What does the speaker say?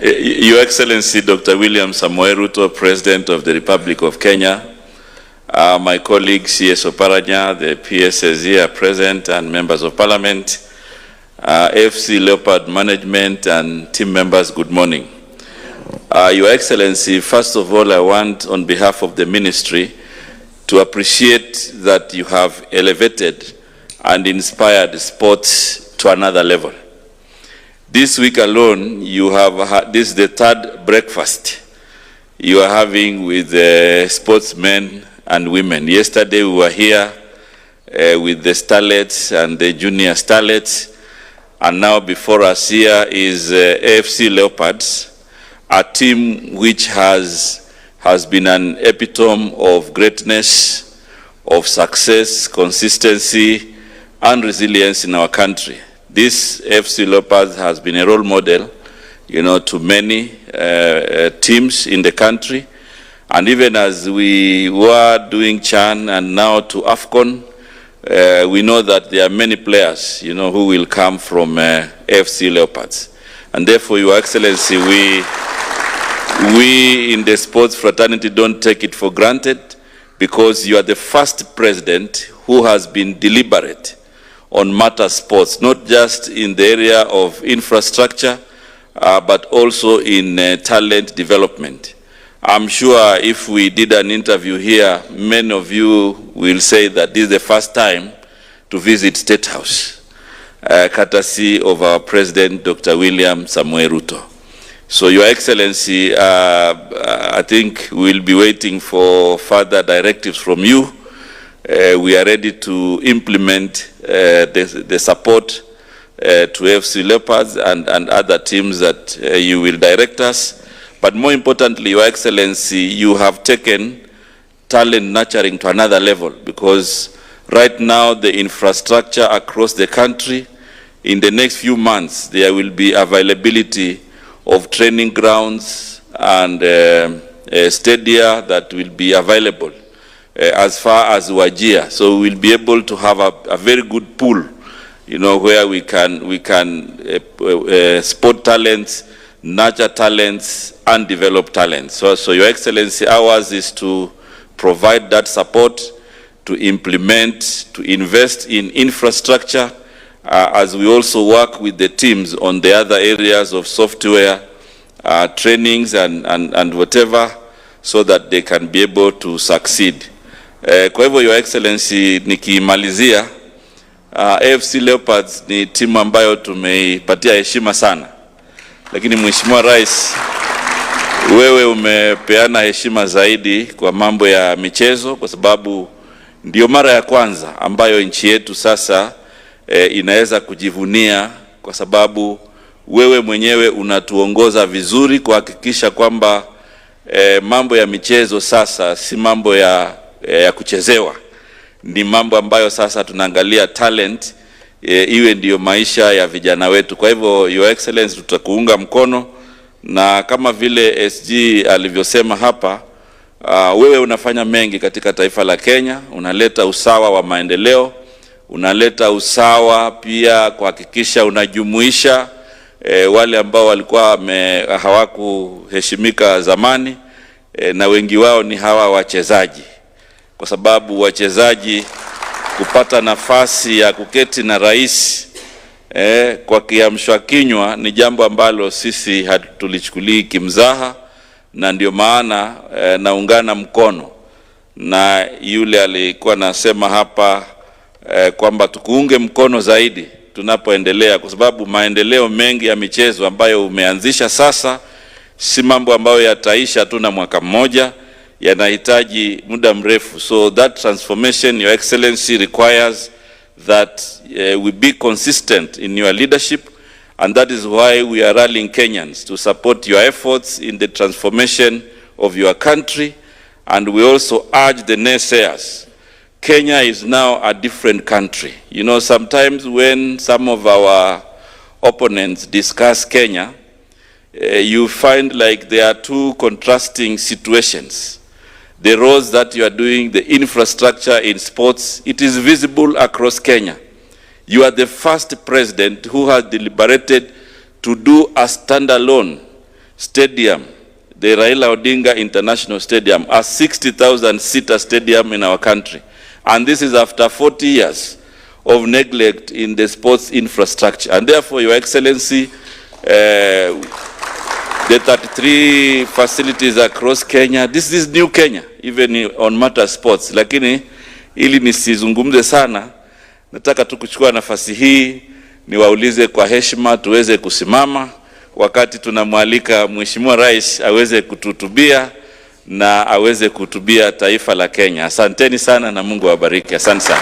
Your Excellency Dr. William Samoei Ruto, President of the Republic of Kenya, my colleague C.S. Oparanya, the PSS here present, and members of Parliament, AFC Leopard management and team members, good morning. Your Excellency, first of all, I want, on behalf of the Ministry, to appreciate that you have elevated and inspired sports to another level. This week alone, you have had, this is the third breakfast you are having with sportsmen and women. Yesterday, we were here with the starlets and the junior starlets, and now before us here is AFC Leopards, a team which has been an epitome of greatness, of success, consistency, and resilience in our country. This AFC Leopards has been a role model, to many teams in the country. And even as we were doing CHAN and now to AFCON, we know that there are many players, who will come from AFC Leopards. And therefore, Your Excellency, we in the sports fraternity don't take it for granted, because you are the first president who has been deliberate on matters sports, not just in the area of infrastructure, but also in talent development. I'm sure if we did an interview here, many of you will say that this is the first time to visit State House, courtesy of our President, Dr. William Samoei Ruto. So, Your Excellency, I think we'll be waiting for further directives from you. We are ready to implement the support to AFC Leopards and other teams that you will direct us. But more importantly, Your Excellency, you have taken talent nurturing to another level, because right now the infrastructure across the country, in the next few months, there will be availability of training grounds and stadia that will be available as far as Wajir. So we'll be able to have a very good pool, where we can sport talents, nurture talents, and develop talents. So Your Excellency, ours is to provide that support, to implement, to invest in infrastructure, as we also work with the teams on the other areas of software, trainings and whatever, so that they can be able to succeed. Kwa hivyo, Your Excellency, nikimalizia, AFC Leopards ni timu ambayo tumeipatia heshima sana. Lakini Mheshimiwa Rais, wewe umepeana heshima zaidi kwa mambo ya michezo, kwa sababu ndio mara ya kwanza ambayo nchi yetu sasa inaweza kujivunia, kwa sababu wewe mwenyewe unatuongoza vizuri kuhakikisha kwamba mambo ya michezo sasa si mambo ya kuchezewa. Ni mambo ambayo sasa tunaangalia talent, iwe ndiyo maisha ya vijana wetu. Kwa hivyo, Your Excellency, tutakuunga mkono, na kama vile SG alivyosema hapa, wewe unafanya mengi katika taifa la Kenya. Unaleta usawa wa maendeleo, unaleta usawa pia kuhakikisha unajumuisha wale ambao walikuwa hawakuheshimika zamani, na wengi wao ni hawa wachezaji, kwa sababu wachezaji kupata nafasi ya kuketi na rais kwa kiamsha kinywa ni jambo ambalo sisi hatulichukulii kimzaha, na ndio maana naungana mkono na yule alikuwa nasema hapa kwamba tukuunge mkono zaidi tunapoendelea, kwa sababu maendeleo mengi ya michezo ambayo umeanzisha sasa si mambo ambayo yataisha tu na mwaka mmoja, yanahitaji muda mrefu. So that transformation, Your Excellency, requires that we be consistent in your leadership, and that is why we are rallying Kenyans to support your efforts in the transformation of your country. And we also urge the naysayers. Kenya is now a different country. Sometimes when some of our opponents discuss Kenya, you find like there are two contrasting situations. The roads that you are doing, the infrastructure in sports, it is visible across Kenya. You are the first president who has deliberated to do a standalone stadium, the Raila Odinga International Stadium, a 60,000-seater stadium in our country. And this is after 40 years of neglect in the sports infrastructure. And therefore, Your Excellency, the 33 facilities across Kenya, this is new Kenya, even on matter sports. Lakini, ili nisizungumze sana, nataka tu kuchukua nafasi hii, niwaulize kwa heshima tuweze kusimama wakati tunamwalika Mheshimiwa Rais aweze kutuhutubia na aweze kuhutubia taifa la Kenya. Asanteni sana na Mungu awabariki. Asante sana.